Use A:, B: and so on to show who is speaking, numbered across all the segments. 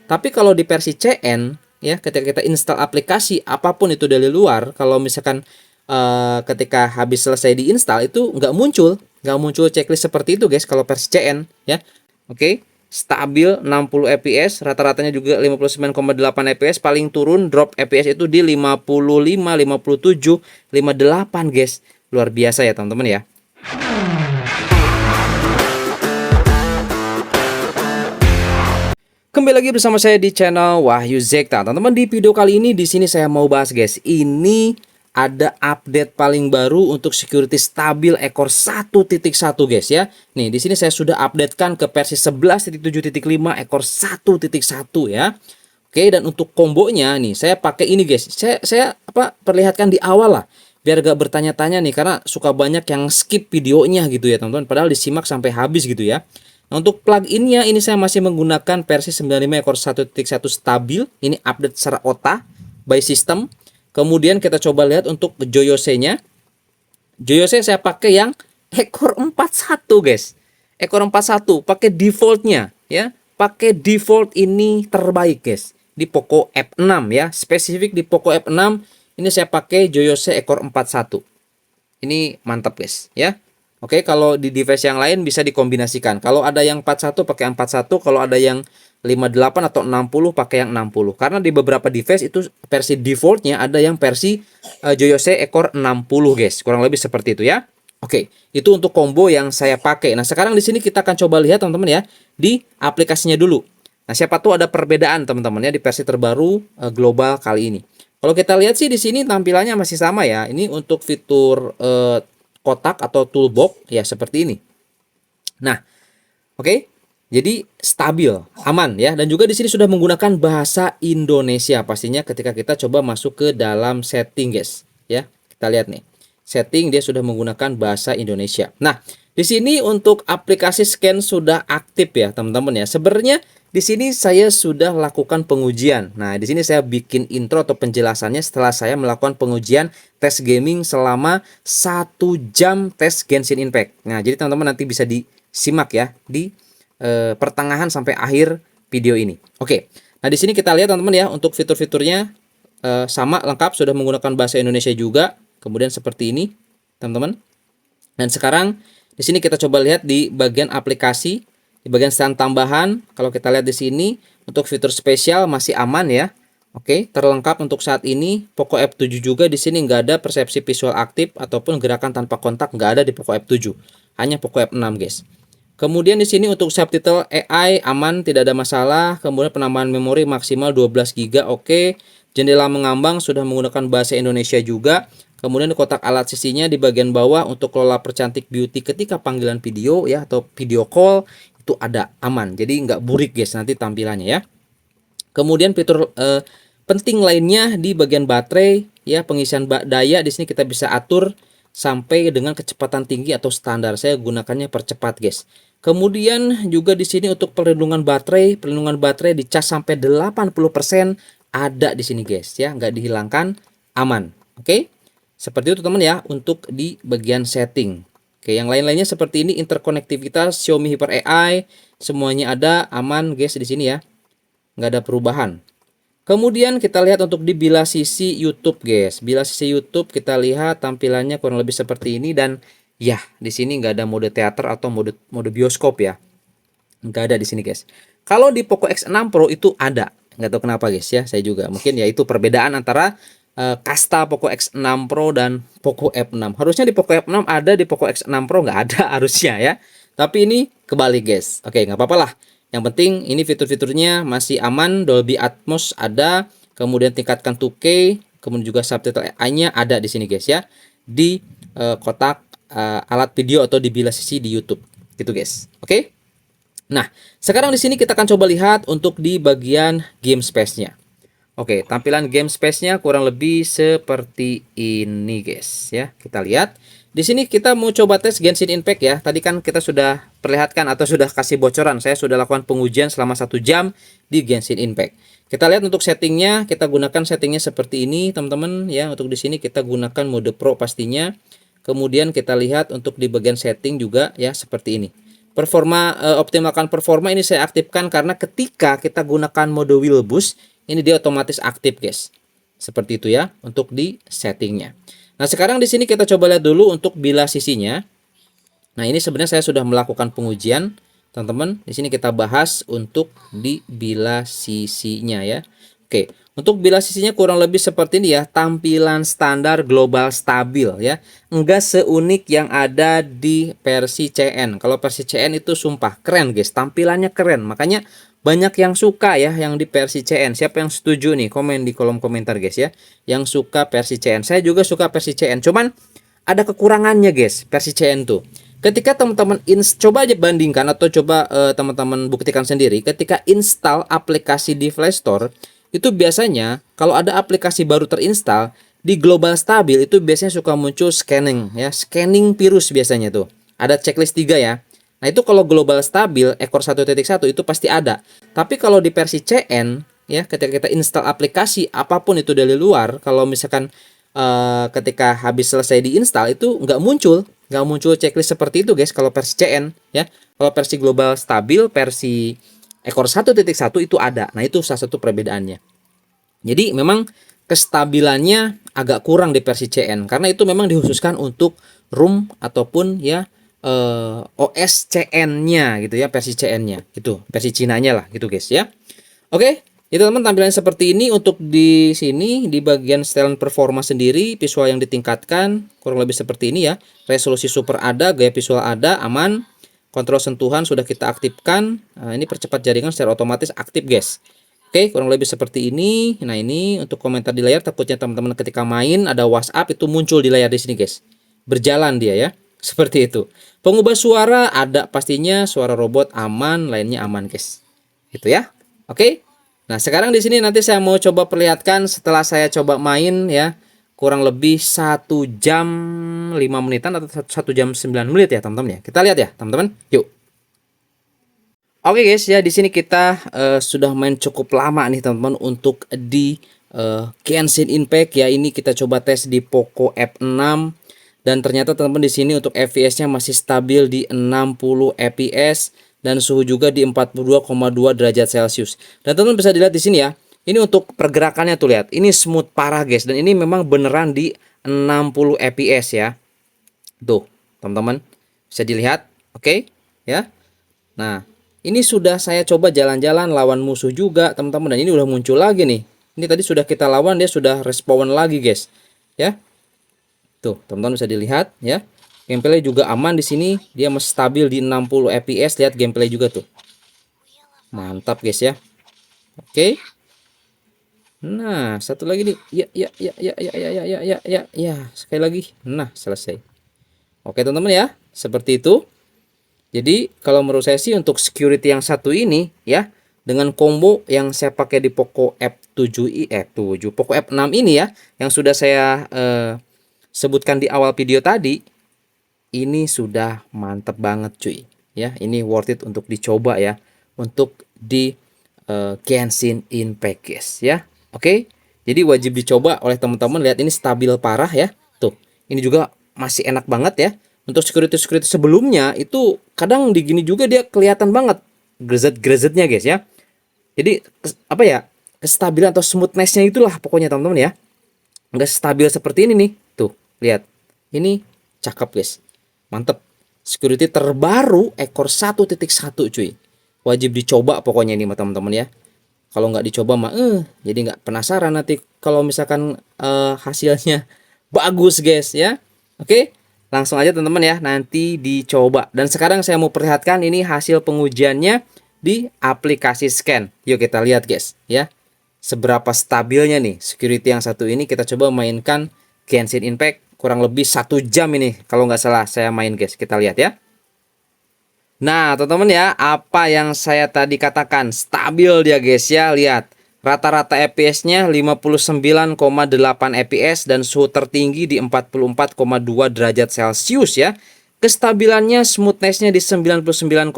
A: Tapi kalau di versi CN ya, ketika kita install aplikasi apapun itu dari luar, kalau misalkan ketika habis selesai diinstal itu nggak muncul checklist seperti itu guys kalau versi CN ya. Oke, stabil 60 fps, rata-ratanya juga 59,8 fps, paling turun drop fps itu di 55, 57, 58 guys. Luar biasa ya teman-teman ya. Kembali lagi bersama saya di channel Wahyu Zekta. Teman-teman, di video kali ini di sini saya mau bahas guys. Ini ada update paling baru untuk security stabil ekor 1.1 guys ya. Nih, di sini saya sudah updatekan ke versi 11.7.5 ekor 1.1 ya. Oke, dan untuk kombonya nih saya pakai ini guys. Saya perlihatkan di awal lah biar gak bertanya-tanya nih, karena suka banyak yang skip videonya gitu ya teman-teman, padahal disimak sampai habis gitu ya. Nah, untuk pluginnya ini saya masih menggunakan versi 95 ekor 1.1 stabil. Ini update secara OTA by system. Kemudian kita coba lihat untuk Joyose-nya. Joyose saya pakai yang ekor 41 guys. Ekor 41 pakai defaultnya ya. Pakai default ini terbaik guys. Di Poco F6 ya. Spesifik di Poco F6 ini saya pakai Joyose ekor 41. Ini mantap guys ya. Oke, kalau di device yang lain bisa dikombinasikan. Kalau ada yang 41 pakai 41, kalau ada yang 58 atau 60 pakai yang 60. Karena di beberapa device itu versi defaultnya ada yang versi Joyose ekor 60 guys. Kurang lebih seperti itu ya. Oke, itu untuk combo yang saya pakai. Nah, sekarang di sini kita akan coba lihat teman-teman ya di aplikasinya dulu. Nah, siapa tahu ada perbedaan teman-teman ya di versi terbaru global kali ini. Kalau kita lihat sih di sini tampilannya masih sama ya. Ini untuk fitur kotak atau toolbox ya seperti ini. Nah, oke. Jadi stabil, aman ya, dan juga di sini sudah menggunakan bahasa Indonesia pastinya ketika kita coba masuk ke dalam setting guys ya. Kita lihat nih. Setting dia sudah menggunakan bahasa Indonesia. Nah, di sini untuk aplikasi scan sudah aktif ya, teman-teman ya. Sebenarnya di sini saya sudah lakukan pengujian. Nah, di sini saya bikin intro atau penjelasannya setelah saya melakukan pengujian tes gaming selama 1 jam tes Genshin Impact. Nah, jadi teman-teman nanti bisa disimak ya di pertengahan sampai akhir video ini. Oke. Nah, di sini kita lihat teman-teman ya, untuk fitur-fiturnya sama lengkap, sudah menggunakan bahasa Indonesia juga. Kemudian seperti ini, teman-teman. Dan sekarang di sini kita coba lihat di bagian aplikasi, di bagian stand tambahan. Kalau kita lihat di sini untuk fitur spesial masih aman ya. Oke, terlengkap untuk saat ini. Poco F7 juga di sini nggak ada persepsi visual aktif ataupun gerakan tanpa kontak, nggak ada di Poco F7. Hanya Poco F6 guys. Kemudian di sini untuk subtitle AI aman, tidak ada masalah. Kemudian penambahan memori maksimal 12 GB, oke. Jendela mengambang sudah menggunakan bahasa Indonesia juga. Kemudian di kotak alat sisinya di bagian bawah untuk kelola percantik beauty ketika panggilan video ya atau video call itu ada, aman. Jadi nggak burik guys nanti tampilannya ya. Kemudian fitur penting lainnya di bagian baterai ya, pengisian daya di sini kita bisa atur sampai dengan kecepatan tinggi atau standar. Saya gunakannya percepat guys. Kemudian juga di sini untuk perlindungan baterai dicas sampai 80% ada di sini guys ya, nggak dihilangkan, aman. Oke. Seperti itu teman ya untuk di bagian setting. Oke, yang lain-lainnya seperti ini, interkonektivitas Xiaomi Hyper AI semuanya ada, aman guys di sini ya. Nggak ada perubahan. Kemudian kita lihat untuk di bilah sisi YouTube guys. Bilah sisi YouTube kita lihat tampilannya kurang lebih seperti ini, dan ya di sini nggak ada mode teater atau mode bioskop ya. Nggak ada di sini guys. Kalau di Poco X6 Pro itu ada. Nggak tahu kenapa guys ya. Saya juga mungkin ya itu perbedaan antara kasta Poco X6 Pro dan Poco F6. Harusnya di Poco F6 ada, di Poco X6 Pro nggak ada harusnya ya. Tapi ini kebalik guys. Oke, nggak apa-apa lah. Yang penting ini fitur-fiturnya masih aman, Dolby Atmos ada, kemudian tingkatkan 2K, kemudian juga subtitle AI-nya ada di sini guys ya. Di kotak alat video atau di bilah sisi di YouTube. Gitu guys. Oke. Nah, sekarang di sini kita akan coba lihat untuk di bagian game space-nya. Oke, tampilan game space-nya kurang lebih seperti ini guys ya. Kita lihat. Di sini kita mau coba tes Genshin Impact ya. Tadi kan kita sudah perlihatkan atau sudah kasih bocoran. Saya sudah lakukan pengujian selama 1 jam di Genshin Impact. Kita lihat untuk settingnya, kita gunakan settingnya seperti ini teman-teman ya. Untuk di sini kita gunakan mode Pro pastinya. Kemudian kita lihat untuk di bagian setting juga ya seperti ini. Optimalkan performa ini saya aktifkan karena ketika kita gunakan mode wheel boost, ini dia otomatis aktif, guys. Seperti itu ya untuk di settingnya. Nah, sekarang di sini kita coba lihat dulu untuk bilah sisinya. Nah, ini sebenarnya saya sudah melakukan pengujian, teman-teman. Di sini kita bahas untuk di bilah sisinya ya. Oke, untuk bilah sisinya kurang lebih seperti ini ya, tampilan standar global stabil ya. Enggak seunik yang ada di versi CN. Kalau versi CN itu sumpah keren, guys. Tampilannya keren. Makanya banyak yang suka ya yang di versi CN. Siapa yang setuju nih? Komen di kolom komentar, guys ya. Yang suka versi CN. Saya juga suka versi CN. Cuman ada kekurangannya, guys, versi CN tuh. Ketika teman-teman coba aja bandingkan atau coba teman-teman buktikan sendiri, ketika install aplikasi di Play Store, itu biasanya kalau ada aplikasi baru terinstall di global stabil itu biasanya suka muncul scanning ya, scanning virus biasanya tuh. Ada checklist 3 ya. Nah, itu kalau global stabil ekor 1.1 itu pasti ada. Tapi kalau di versi CN ya, ketika kita install aplikasi apapun itu dari luar, kalau misalkan ketika habis selesai diinstal itu nggak muncul checklist seperti itu, guys, kalau versi CN ya. Kalau versi global stabil, versi ekor 1.1 itu ada. Nah, itu salah satu perbedaannya. Jadi memang kestabilannya agak kurang di versi CN karena itu memang dikhususkan untuk ROM ataupun ya OS CN-nya gitu ya, versi CN-nya gitu, versi Cina-nya lah gitu, guys ya. Oke, itu teman tampilan seperti ini. Untuk di sini di bagian setelan performa sendiri, visual yang ditingkatkan kurang lebih seperti ini ya. Resolusi super ada, gaya visual ada, aman. Kontrol sentuhan sudah kita aktifkan. Nah, ini percepat jaringan secara otomatis aktif, guys. Oke, kurang lebih seperti ini. Nah, ini untuk komentar di layar, takutnya teman-teman ketika main ada WhatsApp itu muncul di layar di sini, guys. Berjalan dia ya. Seperti itu. Pengubah suara ada pastinya, suara robot aman, lainnya aman, guys. Gitu ya. Oke. Nah, sekarang di sini nanti saya mau coba perlihatkan setelah saya coba main ya, kurang lebih 1 jam 5 menitan atau 1 jam 9 menit ya, teman-teman ya. Kita lihat ya, teman-teman. Yuk. Oke, guys ya, di sini kita sudah main cukup lama nih, teman-teman, untuk di Genshin Impact ya. Ini kita coba tes di Poco F6 dan ternyata teman-teman di sini untuk FPS-nya masih stabil di 60 fps. Dan suhu juga di 42,2 derajat Celcius. Dan teman-teman bisa dilihat di sini ya. Ini untuk pergerakannya tuh, lihat. Ini smooth parah, guys. Dan ini memang beneran di 60 fps ya. Tuh, teman-teman. Bisa dilihat. Oke, ya. Nah, ini sudah saya coba jalan-jalan lawan musuh juga, teman-teman. Dan ini udah muncul lagi nih. Ini tadi sudah kita lawan, dia sudah respawn lagi, guys. Ya. Tuh, teman-teman bisa dilihat ya. Gameplay juga aman di sini, dia masih stabil di 60 fps. Lihat gameplay juga tuh. Mantap, guys ya. Oke. Nah, satu lagi nih. Ya, sekali lagi. Nah, selesai. Oke, teman-teman ya. Seperti itu. Jadi, kalau menurut saya sih untuk security yang satu ini ya, dengan combo yang saya pakai di Poco F7 Poco F6 ini ya, yang sudah saya sebutkan di awal video tadi, ini sudah mantep banget, cuy ya. Ini worth it untuk dicoba ya, untuk di Genshin Impact, guys ya. Oke, jadi wajib dicoba oleh teman-teman. Lihat, ini stabil parah ya. Tuh, ini juga masih enak banget ya. Untuk security sebelumnya itu kadang di gini juga dia kelihatan banget grezet-grezetnya, guys ya. Jadi apa ya, kestabilan atau smoothnessnya itulah pokoknya, teman-teman ya. Nggak stabil seperti ini nih. Tuh, lihat, ini cakep, guys. Mantep. Security terbaru ekor 1.1, cuy. Wajib dicoba pokoknya ini, teman-teman ya. Kalau nggak dicoba mah jadi nggak penasaran nanti kalau misalkan hasilnya bagus, guys ya. Oke, langsung aja teman-teman ya, nanti dicoba. Dan sekarang saya mau perlihatkan ini hasil pengujiannya di aplikasi scan. Yuk kita lihat, guys ya, seberapa stabilnya nih security yang satu ini. Kita coba mainkan Genshin Impact kurang lebih 1 jam ini kalau nggak salah saya main, guys. Kita lihat ya. Nah, teman-teman ya, apa yang saya tadi katakan, stabil dia, guys ya. Lihat, rata-rata FPS-nya 59,8 fps dan suhu tertinggi di 44,2 derajat Celcius ya. Kestabilannya, smoothness-nya di 99,7%,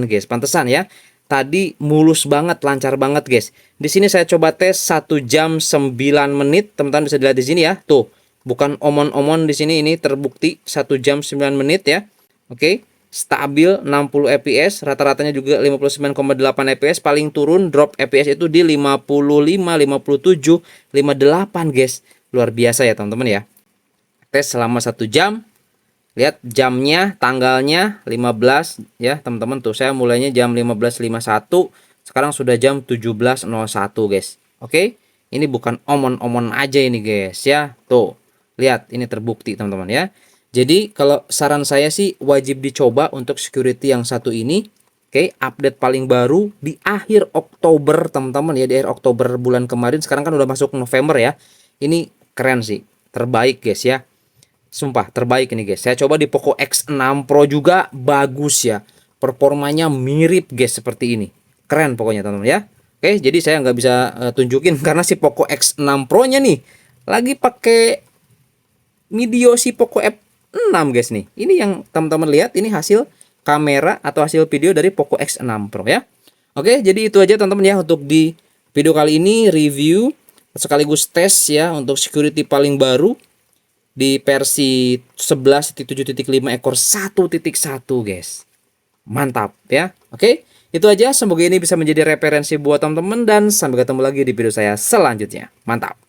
A: guys. Pantesan ya, tadi mulus banget, lancar banget, guys. Di sini saya coba tes 1 jam 9 menit, teman-teman bisa dilihat di sini ya. Tuh, bukan omon-omon di sini, ini terbukti 1 jam 9 menit ya. Oke. stabil 60 fps, rata-ratanya juga 59,8 fps, paling turun drop fps itu di 55, 57, 58 guys. Luar biasa ya teman-teman ya. Tes selama 1 jam. Lihat jamnya, tanggalnya 15 ya teman-teman, tuh saya mulainya jam 15.51, sekarang sudah jam 17.01 guys. Oke, ini bukan omon-omon aja ini guys ya. Tuh, lihat ini terbukti teman-teman ya. Jadi kalau saran saya sih wajib dicoba untuk security yang satu ini. Oke, update paling baru di akhir Oktober teman-teman ya, di akhir Oktober bulan kemarin. Sekarang kan udah masuk November ya. Ini keren sih, terbaik guys ya. Sumpah terbaik ini guys. Saya coba di Poco X6 Pro juga bagus ya. Performanya mirip guys seperti ini. Keren pokoknya teman-teman ya. Oke, jadi saya nggak bisa tunjukin karena si Poco X6 Pro nya nih lagi pakai video si Poco F6 guys nih. Ini yang teman-teman lihat, ini hasil kamera atau hasil video dari Poco X6 Pro ya. Oke, jadi itu aja teman-teman ya untuk di video kali ini, review sekaligus tes ya untuk security paling baru di versi 11.7.5 ekor 1.1 guys. Mantap ya. Oke, itu aja. Semoga ini bisa menjadi referensi buat teman-teman dan sampai ketemu lagi di video saya selanjutnya. Mantap.